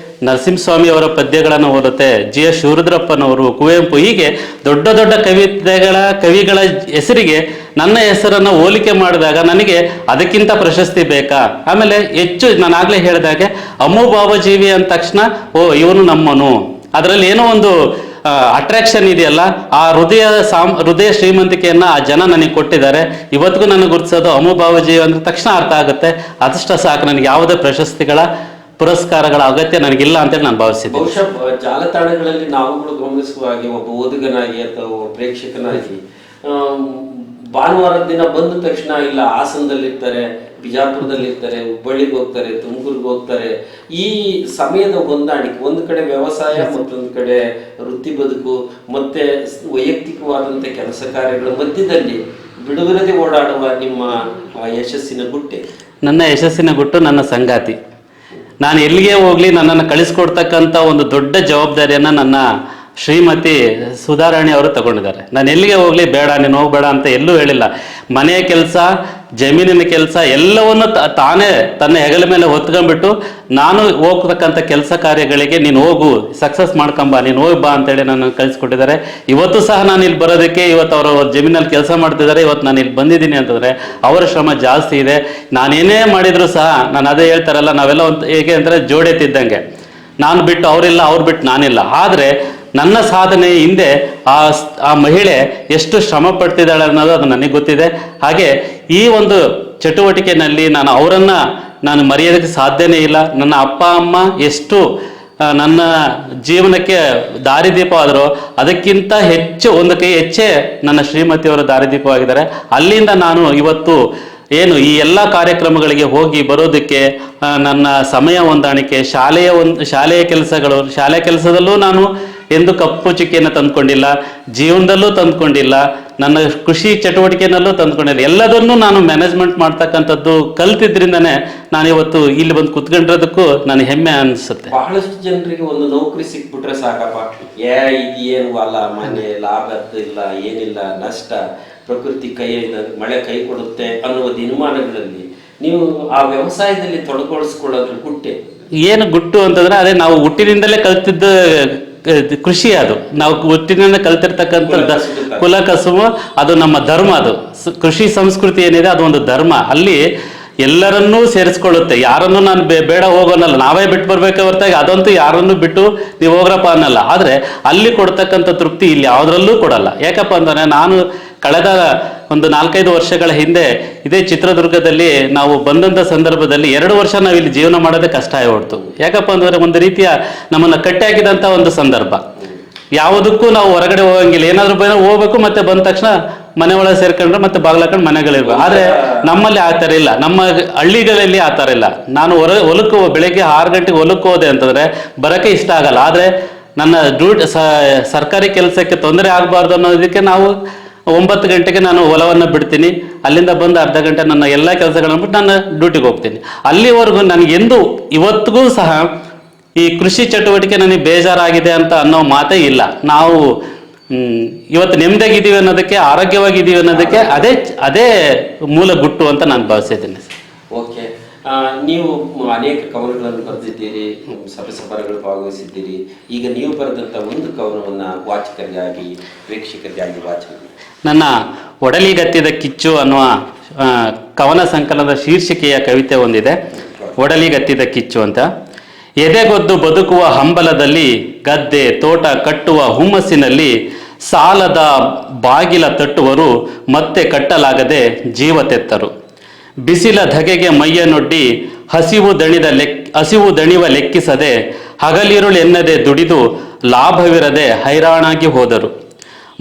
ನರಸಿಂಹಸ್ವಾಮಿ ಅವರ ಪದ್ಯಗಳನ್ನು ಓದುತ್ತೆ, GS ಶಿವರುದ್ರಪ್ಪನವರು, ಕುವೆಂಪು, ಹೀಗೆ ದೊಡ್ಡ ದೊಡ್ಡ ಕವಿಗಳ ಹೆಸರಿಗೆ ನನ್ನ ಹೆಸರನ್ನು ಹೋಲಿಕೆ ಮಾಡಿದಾಗ ನನಗೆ ಅದಕ್ಕಿಂತ ಪ್ರಶಸ್ತಿ ಬೇಕಾ? ಆಮೇಲೆ ನಾನು ಆಗ್ಲೇ ಹೇಳಿದಾಗೆ ಅಮ್ಮುಭಾವಜೀವಿ ಅಂದ ತಕ್ಷಣ ಇವನು ನಮ್ಮನು, ಅದರಲ್ಲಿ ಏನೋ ಒಂದು ಅಟ್ರಾಕ್ಷನ್ ಇದೆಯಲ್ಲ, ಆ ಹೃದಯ ಶ್ರೀಮಂತಿಕೆಯನ್ನ ಆ ಜನ ನನಗೆ ಕೊಟ್ಟಿದ್ದಾರೆ. ಇವತ್ತಿಗೂ ನನಗೆ ಗುರುತಿಸೋದು ಅಮ್ಮುಭಾವಜೀವಿ ಅಂದ ತಕ್ಷಣ ಅರ್ಥ ಆಗುತ್ತೆ. ಅದಷ್ಟ ಸಾಕು, ನನಗೆ ಯಾವುದೇ ಪ್ರಶಸ್ತಿಗಳ ಪುರಸ್ಕಾರಗಳ ಅಗತ್ಯ ನನಗಿಲ್ಲ ಅಂತೇಳಿ ನಾನು ಭಾವಿಸಿದ್ದೆ. ಬಹುಶಃ ಜಾಲತಾಣಗಳಲ್ಲಿ ನಾವುಗಳು ಗಮನಿಸುವ ಹಾಗೆ ಒಬ್ಬ ಓದುಗನಾಗಿ ಅಥವಾ ಪ್ರೇಕ್ಷಕನಾಗಿ ಭಾನುವಾರದ ದಿನ ಬಂದ ತಕ್ಷಣ ಇಲ್ಲ ಹಾಸನದಲ್ಲಿರ್ತಾರೆ, ಬಿಜಾಪುರದಲ್ಲಿರ್ತಾರೆ, ಹುಬ್ಬಳ್ಳಿಗೆ ಹೋಗ್ತಾರೆ, ತುಮಕೂರಿಗೆ ಹೋಗ್ತಾರೆ. ಈ ಸಮಯದ ಹೊಂದಾಣಿಕೆ, ಒಂದು ಕಡೆ ವ್ಯವಸಾಯ, ಮತ್ತೊಂದು ಕಡೆ ವೃತ್ತಿ ಬದುಕು, ಮತ್ತೆ ವೈಯಕ್ತಿಕವಾದಂಥ ಕೆಲಸ ಕಾರ್ಯಗಳ ಮಧ್ಯದಲ್ಲಿ ಬಿಡುವಿರದೆ ಓಡಾಡುವ ನಿಮ್ಮ ಯಶಸ್ಸಿನ ಗುಟ್ಟೆ? ನನ್ನ ಯಶಸ್ಸಿನ ಗುಟ್ಟು ನನ್ನ ಸಂಗಾತಿ. ನಾನು ಎಲ್ಲಿಗೆ ಹೋಗ್ಲಿ ನನ್ನನ್ನು ಕಳಿಸ್ಕೊಡ್ತಕ್ಕಂಥ ಒಂದು ದೊಡ್ಡ ಜವಾಬ್ದಾರಿಯನ್ನ ನನ್ನ ಶ್ರೀಮತಿ ಸುಧಾರಾಣಿ ಅವರು ತಗೊಂಡಿದ್ದಾರೆ. ನಾನು ಎಲ್ಲಿಗೆ ಹೋಗ್ಲಿ ಬೇಡ, ನೀನು ಹೋಗ್ಬೇಡ ಅಂತ ಎಲ್ಲೂ ಹೇಳಿಲ್ಲ. ಮನೆಯ ಕೆಲಸ, ಜಮೀನಿನ ಕೆಲಸ ಎಲ್ಲವನ್ನು ತಾನೇ ತನ್ನ ಹೆಗಲ ಮೇಲೆ ಹೊತ್ಕೊಂಡ್ಬಿಟ್ಟು ನಾನು ಹೋಗ್ತಕ್ಕಂಥ ಕೆಲಸ ಕಾರ್ಯಗಳಿಗೆ ನೀನು ಹೋಗು, ಸಕ್ಸಸ್ ಮಾಡ್ಕೊಂಬ, ನೀನು ಹೋಗ್ಬಾ ಅಂತೇಳಿ ನಾನು ಕಳಿಸ್ಕೊಟ್ಟಿದ್ದಾರೆ. ಇವತ್ತು ಸಹ ನಾನು ಇಲ್ಲಿ ಬರೋದಕ್ಕೆ, ಇವತ್ತು ಅವರು ಜಮೀನಲ್ಲಿ ಕೆಲಸ ಮಾಡ್ತಿದ್ದಾರೆ, ಇವತ್ತು ನಾನು ಇಲ್ಲಿ ಬಂದಿದ್ದೀನಿ ಅಂತಂದರೆ ಅವರ ಶ್ರಮ ಜಾಸ್ತಿ ಇದೆ. ನಾನೇನೇ ಮಾಡಿದ್ರು ಸಹ ನಾನು ಅದೇ ಹೇಳ್ತಾರಲ್ಲ, ನಾವೆಲ್ಲ ಹೇಗೆ ಅಂದರೆ ಜೋಡೆತ್ತಿದ್ದಂಗೆ, ನಾನು ಬಿಟ್ಟು ಅವರಿಲ್ಲ, ಅವ್ರು ಬಿಟ್ಟು ನಾನಿಲ್ಲ. ಆದರೆ ನನ್ನ ಸಾಧನೆ ಹಿಂದೆ ಆ ಮಹಿಳೆ ಎಷ್ಟು ಶ್ರಮ ಪಡ್ತಿದ್ದಾಳೆ ಅನ್ನೋದು ಅದು ನನಗೆ ಗೊತ್ತಿದೆ. ಹಾಗೆ ಈ ಒಂದು ಚಟುವಟಿಕೆಯಲ್ಲಿ ನಾನು ಮರೆಯೋದಕ್ಕೆ ಸಾಧ್ಯನೇ ಇಲ್ಲ. ನನ್ನ ಅಪ್ಪ ಅಮ್ಮ ಎಷ್ಟು ನನ್ನ ಜೀವನಕ್ಕೆ ದಾರಿದೀಪವಾದರೂ ಅದಕ್ಕಿಂತ ಒಂದು ಕೈ ಹೆಚ್ಚೇ ನನ್ನ ಶ್ರೀಮತಿಯವರು ದಾರಿದೀಪವಾಗಿದ್ದಾರೆ. ಅಲ್ಲಿಂದ ನಾನು ಇವತ್ತು ಈ ಎಲ್ಲ ಕಾರ್ಯಕ್ರಮಗಳಿಗೆ ಹೋಗಿ ಬರೋದಕ್ಕೆ ನನ್ನ ಸಮಯ ಹೊಂದಾಣಿಕೆ, ಶಾಲೆಯ ಕೆಲಸದಲ್ಲೂ ನಾನು ಎಂದು ಕಪ್ಪು ಚುಕ್ಕಿಯನ್ನು ತಂದ್ಕೊಂಡಿಲ್ಲ, ಜೀವನದಲ್ಲೂ ತಂದ್ಕೊಂಡಿಲ್ಲ, ನನ್ನ ಕೃಷಿ ಚಟುವಟಿಕೆನಲ್ಲೂ ತಂದ್ಕೊಂಡಿಲ್ಲ. ಎಲ್ಲದನ್ನೂ ನಾನು ಮ್ಯಾನೇಜ್ಮೆಂಟ್ ಮಾಡ್ತಕ್ಕಂಥದ್ದು ಕಲ್ತಿದ್ರಿಂದನೇ ನಾನು ಇವತ್ತು ಇಲ್ಲಿ ಬಂದು ಕುತ್ಕೊಂಡಿರೋದಕ್ಕೂ ನನಗೆ ಹೆಮ್ಮೆ ಅನಿಸುತ್ತೆ. ಬಹಳಷ್ಟು ಜನರಿಗೆ ಒಂದು ನೌಕರಿ ಸಿಕ್ಬಿಟ್ರೆ ಸಾಕಪ್ಪ, ಇದೇನು ಅಲ್ಲ, ಮನೆ ಲಾಭ ಇಲ್ಲ, ಏನಿಲ್ಲ, ನಷ್ಟ, ಪ್ರಕೃತಿ ಮಳೆ ಕೈ ಕೊಡುತ್ತೆ ಅನ್ನುವ ದಿನಮಾನಗಳಲ್ಲಿ ನೀವು ಆ ವ್ಯವಸಾಯದಲ್ಲಿ ತೊಡಗೊಳಿಸ್ಕೊಳ್ಳೋದ್ರ ಗುಟ್ಟೆ ಏನು? ಗುಟ್ಟು ಅಂತಂದ್ರೆ ಅದೇ ನಾವು ಹುಟ್ಟಿನಿಂದಲೇ ಕಲ್ತಿದ್ದ ಕೃಷಿ. ಅದು ನಾವು ಹುಟ್ಟಿನಿಂದ ಕಲ್ತಿರ್ತಕ್ಕಂಥ ಕುಲ ಕಸುಬು, ಅದು ನಮ್ಮ ಧರ್ಮ. ಅದು ಕೃಷಿ ಸಂಸ್ಕೃತಿ ಏನಿದೆ ಅದು ಒಂದು ಧರ್ಮ. ಅಲ್ಲಿ ಎಲ್ಲರನ್ನೂ ಸೇರಿಸ್ಕೊಳ್ಳುತ್ತೆ. ಯಾರನ್ನು ನಾನು ಬೇಡ ಹೋಗೋನಲ್ಲ, ನಾವೇ ಬಿಟ್ಟು ಬರ್ಬೇಕೆ ಹೊರತಾಗಿ ಅದಂತೂ ಯಾರನ್ನು ಬಿಟ್ಟು ನೀವು ಹೋಗ್ರಪ್ಪ ಅನ್ನಲ್ಲ. ಆದರೆ ಅಲ್ಲಿ ಕೊಡ್ತಕ್ಕಂಥ ತೃಪ್ತಿ ಇಲ್ಲಿ ಯಾವುದ್ರಲ್ಲೂ ಕೊಡಲ್ಲ. ಯಾಕಪ್ಪ ಅಂದರೆ ನಾನು ಕಳೆದ ಒಂದು 4-5 ವರ್ಷಗಳ ಹಿಂದೆ ಇದೇ ಚಿತ್ರದುರ್ಗದಲ್ಲಿ ನಾವು ಬಂದಂಥ ಸಂದರ್ಭದಲ್ಲಿ 2 ವರ್ಷ ನಾವು ಇಲ್ಲಿ ಜೀವನ ಮಾಡೋದೇ ಕಷ್ಟ ಆಗ್ಬಿಡ್ತು. ಯಾಕಪ್ಪ ಅಂದರೆ ಒಂದು ರೀತಿಯ ನಮ್ಮನ್ನು ಕಟ್ಟಿ ಹಾಕಿದಂಥ ಒಂದು ಸಂದರ್ಭ. ಯಾವುದಕ್ಕೂ ನಾವು ಹೊರಗಡೆ ಹೋಗಂಗಿಲ್ಲ, ಏನಾದರೂ ಹೋಗ್ಬೇಕು, ಮತ್ತೆ ಬಂದ ತಕ್ಷಣ ಮನೆ ಒಳಗೆ ಸೇರ್ಕೊಂಡ್ರೆ ಮತ್ತೆ ಬಾಗ್ಲಾಕೊಂಡು ಮನೆಗಳಿರ್ಬೇಕು. ಆದರೆ ನಮ್ಮಲ್ಲಿ ಆ ಥರ ಇಲ್ಲ, ನಮ್ಮ ಹಳ್ಳಿಗಳಲ್ಲಿ ಆ ಥರ ಇಲ್ಲ. ನಾನು ಹೊಲಕ್ಕೆ ಬೆಳಗ್ಗೆ 6 ಗಂಟೆಗೆ ಹೊಲಕ್ಕೆ ಹೋದೆ ಅಂತಂದರೆ ಬರೋಕ್ಕೆ ಇಷ್ಟ ಆಗಲ್ಲ. ಆದರೆ ನನ್ನ ಸರ್ಕಾರಿ ಕೆಲಸಕ್ಕೆ ತೊಂದರೆ ಆಗಬಾರ್ದು ಅನ್ನೋದಕ್ಕೆ ನಾವು 9 ಗಂಟೆಗೆ ನಾನು ಹೊಲವನ್ನು ಬಿಡ್ತೀನಿ. ಅಲ್ಲಿಂದ ಬಂದು ಅರ್ಧ ಗಂಟೆ ನನ್ನ ಎಲ್ಲ ಕೆಲಸಗಳನ್ನು ಬಿಟ್ಟು ನಾನು ಡ್ಯೂಟಿಗೆ ಹೋಗ್ತೀನಿ. ಅಲ್ಲಿವರೆಗೂ ನನಗೆಂದು ಇವತ್ತಿಗೂ ಸಹ ಈ ಕೃಷಿ ಚಟುವಟಿಕೆ ನನಗೆ ಬೇಜಾರಾಗಿದೆ ಅಂತ ಅನ್ನೋ ಮಾತೇ ಇಲ್ಲ. ನಾವು ಇವತ್ತು ನೆಮ್ಮದಿಯಾಗಿದ್ದೀವಿ ಅನ್ನೋದಕ್ಕೆ, ಆರೋಗ್ಯವಾಗಿದ್ದೀವಿ ಅನ್ನೋದಕ್ಕೆ ಅದೇ ಮೂಲ ಗುಟ್ಟು ಅಂತ ನಾನು ಭಾವಿಸಿದ್ದೀನಿ. ಓಕೆ, ನೀವು ಅನೇಕ ಕವನಗಳನ್ನು ಬರೆದಿದ್ದೀರಿ, ಸಭೆಗಳು ಭಾಗವಹಿಸಿದ್ದೀರಿ. ಈಗ ನೀವು ಬರೆದಂಥ ಒಂದು ಕವನವನ್ನು ವಾಚಕರಿಗಾಗಿ, ಪ್ರೇಕ್ಷಕರಿಗಾಗಿ ವಾಚನ. ನನ್ನ ಒಡಲಿಗತ್ತಿದ ಕಿಚ್ಚು ಅನ್ನುವ ಕವನ ಸಂಕಲನದ ಶೀರ್ಷಿಕೆಯ ಕವಿತೆ ಒಂದಿದೆ, ಒಡಲಿಗತ್ತಿದ ಕಿಚ್ಚು ಅಂತ. ಎದೆಗೊದ್ದು ಬದುಕುವ ಹಂಬಲದಲ್ಲಿ, ಗದ್ದೆ ತೋಟ ಕಟ್ಟುವ ಹುಮ್ಮಸ್ಸಿನಲ್ಲಿ, ಸಾಲದ ಬಾಗಿಲ ತಟ್ಟುವರು ಮತ್ತೆ ಕಟ್ಟಲಾಗದೆ ಜೀವ ತೆತ್ತರು. ಬಿಸಿಲ ಧಗೆಗೆ ಮೈಯನೊಡ್ಡಿ ಹಸಿವು ದಣಿವ ಲೆಕ್ಕಿಸದೆ, ಹಗಲಿರುಳೆನ್ನದೆ ದುಡಿದು ಲಾಭವಿರದೆ ಹೈರಾಣಾಗಿ ಹೋದರು.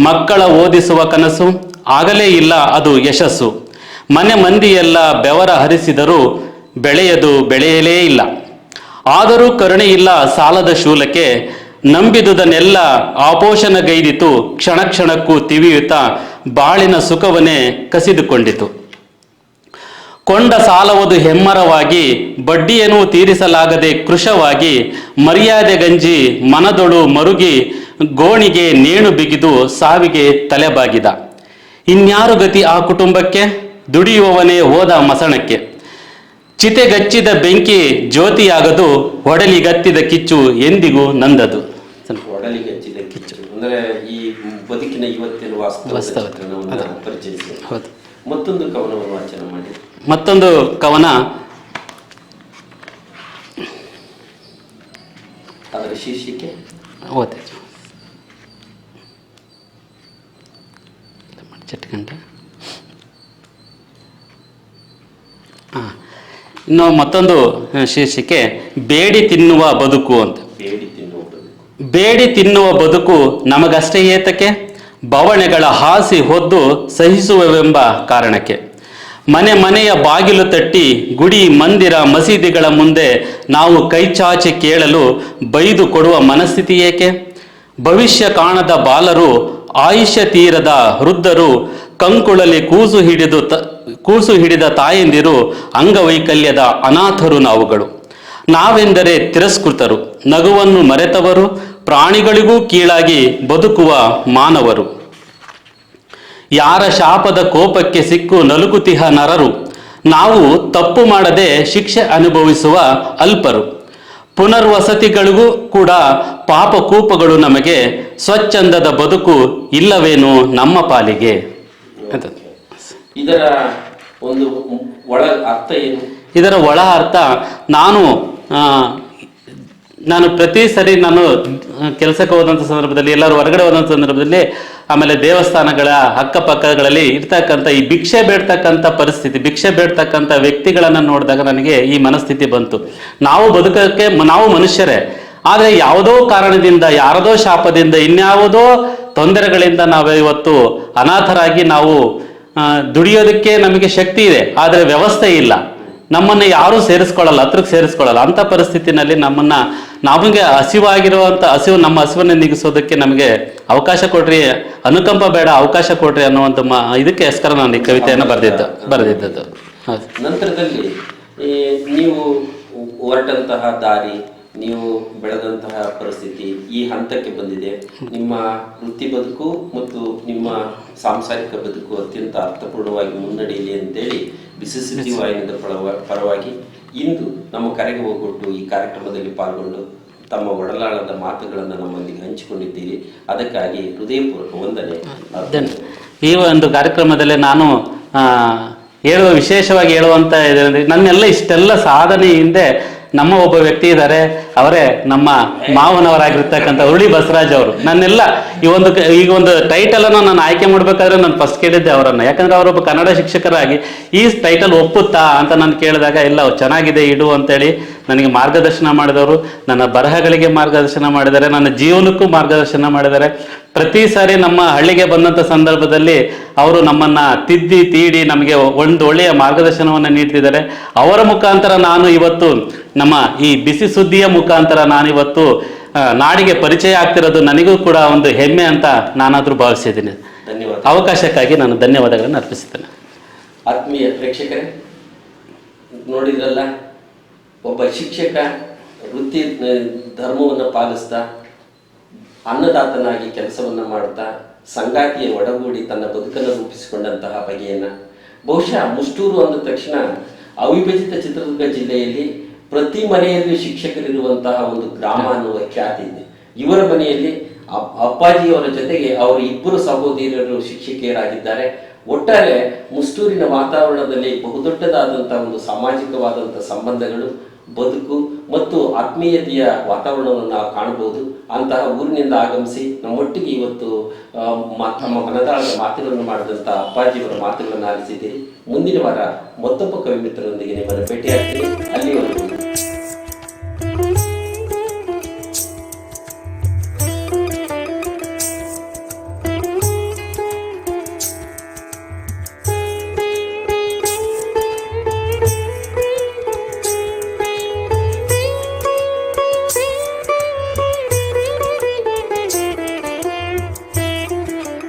ಮಕ್ಕಳ ಓದಿಸುವ ಕನಸು ಆಗಲೇ ಇಲ್ಲ ಅದು ಯಶಸ್ಸು. ಮನೆ ಮಂದಿಯೆಲ್ಲ ಬೆವರ ಹರಿಸಿದರೂ ಬೆಳೆಯಲೇ ಇಲ್ಲ. ಆದರೂ ಕರುಣೆ ಇಲ್ಲ ಸಾಲದ ಶೂಲಕ್ಕೆ, ನಂಬಿದುದನ್ನೆಲ್ಲ ಆಪೋಷಣಗೈದಿತು. ಕ್ಷಣ ಕ್ಷಣಕ್ಕೂ ತಿವಿಯುತ್ತ ಬಾಳಿನ ಸುಖವನ್ನೇ ಕಸಿದುಕೊಂಡಿತು. ಕೊಂಡ ಸಾಲವದು ಹೆಮ್ಮರವಾಗಿ, ಬಡ್ಡಿಯನ್ನು ತೀರಿಸಲಾಗದೆ ಕೃಶವಾಗಿ, ಮರ್ಯಾದೆ ಗಂಜಿ ಮನದೊಳು ಮರುಗಿ, ಗೋಣಿಗೆ ನೇಣು ಬಿಗಿದು ಸಾವಿಗೆ ತಲೆಬಾಗಿದ. ಇನ್ಯಾರು ಗತಿ ಆ ಕುಟುಂಬಕ್ಕೆ, ದುಡಿಯುವವನೇ ಹೋದ ಮಸಣಕ್ಕೆ. ಚಿತೆಗಚ್ಚಿದ ಬೆಂಕಿ ಜ್ಯೋತಿಯಾಗದು, ಒಡಲಿಗತ್ತಿದ ಕಿಚ್ಚು ಎಂದಿಗೂ ನಂದದು. ಒಡಲಿಗಚ್ಚಿದ ಕಿಚ್ಚು ಅಂದರೆ ಈ ಬದುಕಿನ ಇವತ್ತಿನ ವಾಸ್ತವ ಪರಿಚಯಿಸಿ. ಮತ್ತೊಂದು ಕವನವನ್ನು ವಾಚನ ಮಾಡಿ. ಮತ್ತೊಂದು ಕವನ, ಅದರ ಶೀರ್ಷಿಕೆ ಓದಿ. ಇನ್ನು ಮತ್ತೊಂದು ಶೀರ್ಷಿಕೆ ಬೇಡಿ ತಿನ್ನುವ ಬದುಕು ಅಂತ. ಬೇಡಿ ತಿನ್ನುವ ಬದುಕು ನಮಗಷ್ಟೇ ಏತಕ್ಕೆ, ಬವಣೆಗಳ ಹಾಸಿ ಹೊದ್ದು ಸಹಿಸುವೆವೆಂಬ ಕಾರಣಕ್ಕೆ. ಮನೆಯ ಬಾಗಿಲು ತಟ್ಟಿ ಗುಡಿ ಮಂದಿರ ಮಸೀದಿಗಳ ಮುಂದೆ ನಾವು ಕೈಚಾಚಿ ಕೇಳಲು ಬೈದು ಕೊಡುವ ಮನಸ್ಥಿತಿ ಏಕೆ. ಭವಿಷ್ಯ ಕಾಣದ ಬಾಲರು, ಆಯುಷ್ಯ ತೀರದ ವೃದ್ಧರು, ಕಂಕುಳಲಿ ಕೂಸು ಹಿಡಿದ ತಾಯಂದಿರು, ಅಂಗವೈಕಲ್ಯದ ಅನಾಥರು ನಾವುಗಳು. ನಾವೆಂದರೆ ತಿರಸ್ಕೃತರು, ನಗುವನ್ನು ಮರೆತವರು, ಪ್ರಾಣಿಗಳಿಗೂ ಕೀಳಾಗಿ ಬದುಕುವ ಮಾನವರು. ಯಾರ ಶಾಪದ ಕೋಪಕ್ಕೆ ಸಿಕ್ಕು ನಲುಗುತಿಹ ನರರು, ನಾವು ತಪ್ಪು ಮಾಡದೆ ಶಿಕ್ಷೆ ಅನುಭವಿಸುವ ಅಲ್ಪರು. ಪುನರ್ವಸತಿಗಳಿಗೂ ಕೂಡ ಪಾಪ ಕೂಪಗಳು ನಮಗೆ, ಸ್ವಚ್ಛಂದದ ಬದುಕು ಇಲ್ಲವೇನು ನಮ್ಮ ಪಾಲಿಗೆ. ಇದರ ಒಂದು ಒಳ ಅರ್ಥ ಏನು? ಇದರ ಒಳ ಅರ್ಥ, ನಾನು ಪ್ರತಿ ಸರಿ ನಾನು ಕೆಲಸಕ್ಕೆ ಹೋದಂಥ ಸಂದರ್ಭದಲ್ಲಿ, ಎಲ್ಲರೂ ಹೊರಗಡೆ ಹೋದಂಥ ಸಂದರ್ಭದಲ್ಲಿ, ಆಮೇಲೆ ದೇವಸ್ಥಾನಗಳ ಅಕ್ಕಪಕ್ಕಗಳಲ್ಲಿ ಇರ್ತಕ್ಕಂಥ ಈ ಭಿಕ್ಷೆ ಬೇಡ್ತಕ್ಕಂಥ ಪರಿಸ್ಥಿತಿ, ಭಿಕ್ಷೆ ಬೇಡ್ತಕ್ಕಂಥ ವ್ಯಕ್ತಿಗಳನ್ನು ನೋಡಿದಾಗ ನನಗೆ ಈ ಮನಸ್ಥಿತಿ ಬಂತು. ನಾವು ಬದುಕಕ್ಕೆ ನಾವು ಮನುಷ್ಯರೇ, ಆದರೆ ಯಾವುದೋ ಕಾರಣದಿಂದ, ಯಾರದೋ ಶಾಪದಿಂದ, ಇನ್ಯಾವುದೋ ತೊಂದರೆಗಳಿಂದ ನಾವು ಇವತ್ತು ಅನಾಥರಾಗಿ ನಾವು ದುಡಿಯೋದಕ್ಕೆ ನಮಗೆ ಶಕ್ತಿ ಇದೆ, ಆದರೆ ವ್ಯವಸ್ಥೆ ಇಲ್ಲ. ನಮ್ಮನ್ನು ಯಾರೂ ಸೇರಿಸ್ಕೊಳ್ಳಲ್ಲ, ಹತ್ರಕ್ಕೆ ಸೇರಿಸ್ಕೊಳ್ಳಲ್ಲ. ಅಂಥ ಪರಿಸ್ಥಿತಿನಲ್ಲಿ ನಮಗೆ ಹಸಿವಾಗಿರುವಂಥ ನಮ್ಮ ಹಸಿವನ್ನು ನೀಗಿಸೋದಕ್ಕೆ ನಮಗೆ ಅವಕಾಶ ಕೊಡ್ರಿ, ಅನುಕಂಪ ಬೇಡ, ಅವಕಾಶ ಕೊಡ್ರಿ ಅನ್ನುವಂಥ ಇದಕ್ಕೆ ಎಸ್ಕರ ನಾನು ಈ ಕವಿತೆಯನ್ನು ಬರೆದಿದ್ದದ್ದು. ನಂತರದಲ್ಲಿ ನೀವು ಹೊರಟಂತಹ ದಾರಿ, ನೀವು ಬೆಳೆದಂತಹ ಪರಿಸ್ಥಿತಿ ಈ ಹಂತಕ್ಕೆ ಬಂದಿದೆ. ನಿಮ್ಮ ವೃತ್ತಿ ಬದುಕು ಮತ್ತು ನಿಮ್ಮ ಸಾಂಸಾರಿಕ ಬದುಕು ಅತ್ಯಂತ ಅರ್ಥಪೂರ್ಣವಾಗಿ ಮುನ್ನಡೆಯಲಿ ಅಂತೇಳಿ ಬಿಸಿಸಿಟಿ ವಾಹಿನಿಯ ಪರವಾಗಿ ಇಂದು ನಮ್ಮ ಕರೆಗೆ ಹೋಗ್ಬಿಟ್ಟು ಈ ಕಾರ್ಯಕ್ರಮದಲ್ಲಿ ಪಾಲ್ಗೊಂಡು ತಮ್ಮ ಒಡಲಾಳದ ಮಾತುಗಳನ್ನು ನಮ್ಮೊಂದಿಗೆ ಹಂಚಿಕೊಂಡಿದ್ದೀರಿ. ಅದಕ್ಕಾಗಿ ಹೃದಯಪೂರ್ವಕ ವಂದನೆ. ಈ ಒಂದು ಕಾರ್ಯಕ್ರಮದಲ್ಲಿ ನಾನು ವಿಶೇಷವಾಗಿ ಹೇಳುವಂತ ಇದೆ, ನನ್ನೆಲ್ಲ ಇಷ್ಟೆಲ್ಲ ಸಾಧನೆ ಹಿಂದೆ ನಮ್ಮ ಒಬ್ಬ ವ್ಯಕ್ತಿ ಇದ್ದಾರೆ, ಅವರೇ ನಮ್ಮ ಮಾವನವರಾಗಿರ್ತಕ್ಕಂಥ ಉರುಳಿ ಬಸವರಾಜ್ ಅವರು. ನನ್ನೆಲ್ಲ ಈಗ ಒಂದು ಟೈಟಲ್ ಅನ್ನು ನಾನು ಆಯ್ಕೆ ಮಾಡ್ಬೇಕಾದ್ರೆ ನಾನು ಫಸ್ಟ್ ಕೇಳಿದ್ದೆ ಅವರನ್ನ, ಯಾಕಂದ್ರೆ ಅವರೊಬ್ಬ ಕನ್ನಡ ಶಿಕ್ಷಕರಾಗಿ ಈ ಟೈಟಲ್ ಒಪ್ಪುತ್ತಾ ಅಂತ ನಾನು ಕೇಳಿದಾಗ ಇಲ್ಲ ಚೆನ್ನಾಗಿದೆ ಇಡು ಅಂತೇಳಿ ನನಗೆ ಮಾರ್ಗದರ್ಶನ ಮಾಡಿದವರು, ನನ್ನ ಬರಹಗಳಿಗೆ ಮಾರ್ಗದರ್ಶನ ಮಾಡಿದ್ದಾರೆ, ನನ್ನ ಜೀವನಕ್ಕೂ ಮಾರ್ಗದರ್ಶನ ಮಾಡಿದ್ದಾರೆ. ಪ್ರತಿ ಸಾರಿ ನಮ್ಮ ಹಳ್ಳಿಗೆ ಬಂದಂಥ ಸಂದರ್ಭದಲ್ಲಿ ಅವರು ನಮ್ಮನ್ನ ತಿದ್ದಿ ತೀಡಿ ನಮಗೆ ಒಂದು ಒಳ್ಳೆಯ ಮಾರ್ಗದರ್ಶನವನ್ನು ನೀಡ್ತಿದ್ದಾರೆ. ಅವರ ಮುಖಾಂತರ ನಾನು ಇವತ್ತು ನಮ್ಮ ಈ ಬಿಸಿ ಸುದ್ದಿಯ ಮುಖಾಂತರ ನಾನಿವತ್ತು ನಾಡಿಗೆ ಪರಿಚಯ ಆಗ್ತಿರೋದು ನನಗೂ ಕೂಡ ಒಂದು ಹೆಮ್ಮೆ ಅಂತ ನಾನಾದರೂ ಭಾವಿಸಿದ್ದೀನಿ. ಧನ್ಯವಾದ. ಅವಕಾಶಕ್ಕಾಗಿ ನಾನು ಧನ್ಯವಾದಗಳನ್ನು ಅರ್ಪಿಸುತ್ತೇನೆ. ಆತ್ಮೀಯ ಪ್ರೇಕ್ಷಕರೇ, ನೋಡಿದ್ರಲ್ಲ, ಒಬ್ಬ ಶಿಕ್ಷಕ ವೃತ್ತಿ ಧರ್ಮವನ್ನು ಪಾಲಿಸ್ತಾ ಅನ್ನದಾತನಾಗಿ ಕೆಲಸವನ್ನು ಮಾಡುತ್ತಾ ಸಂಗಾತಿಯ ಒಡಗೂಡಿ ತನ್ನ ಬದುಕನ್ನು ರೂಪಿಸಿಕೊಂಡಂತಹ ಬಗೆಯನ್ನ ಬಹುಶಃ ಮುಷ್ಟೂರು ಅಂದ ತಕ್ಷಣ ಅವಿಭಜಿತ ಚಿತ್ರದುರ್ಗ ಜಿಲ್ಲೆಯಲ್ಲಿ ಪ್ರತಿ ಮನೆಯಲ್ಲೂ ಶಿಕ್ಷಕರಿರುವಂತಹ ಒಂದು ಗ್ರಾಮ ಅನ್ನುವ ಖ್ಯಾತಿ ಇದೆ. ಇವರ ಮನೆಯಲ್ಲಿ ಅಪ್ಪಾಜಿಯವರ ಜೊತೆಗೆ ಅವರ ಇಬ್ಬರು ಸಹೋದರಿಯರು ಶಿಕ್ಷಕಿಯರಾಗಿದ್ದಾರೆ. ಒಟ್ಟಾರೆ ಮುಷ್ಟೂರಿನ ವಾತಾವರಣದಲ್ಲಿ ಬಹುದೊಡ್ಡದಾದಂತಹ ಒಂದು ಸಾಮಾಜಿಕವಾದಂತಹ ಸಂಬಂಧಗಳು, ಬದುಕು ಮತ್ತು ಆತ್ಮೀಯತೆಯ ವಾತಾವರಣವನ್ನು ನಾವು ಕಾಣಬಹುದು. ಅಂತಹ ಊರಿನಿಂದ ಆಗಮಿಸಿ ನಮ್ಮೊಟ್ಟಿಗೆ ಇವತ್ತು ತಮ್ಮ ಮನದಾಳದ ಮಾತುಗಳನ್ನು ಮಾಡಿದಂಥ ಅಪ್ಪಾಜಿಯವರ ಮಾತುಗಳನ್ನು ಆಲಿಸಿದ್ದೀರಿ. ಮುಂದಿನ ವಾರ ಮತ್ತೊಬ್ಬ ಕವಿ ಮಿತ್ರರೊಂದಿಗೆ ನಿಮ್ಮನ್ನು ಭೇಟಿಯಾಗ್ತೀನಿ.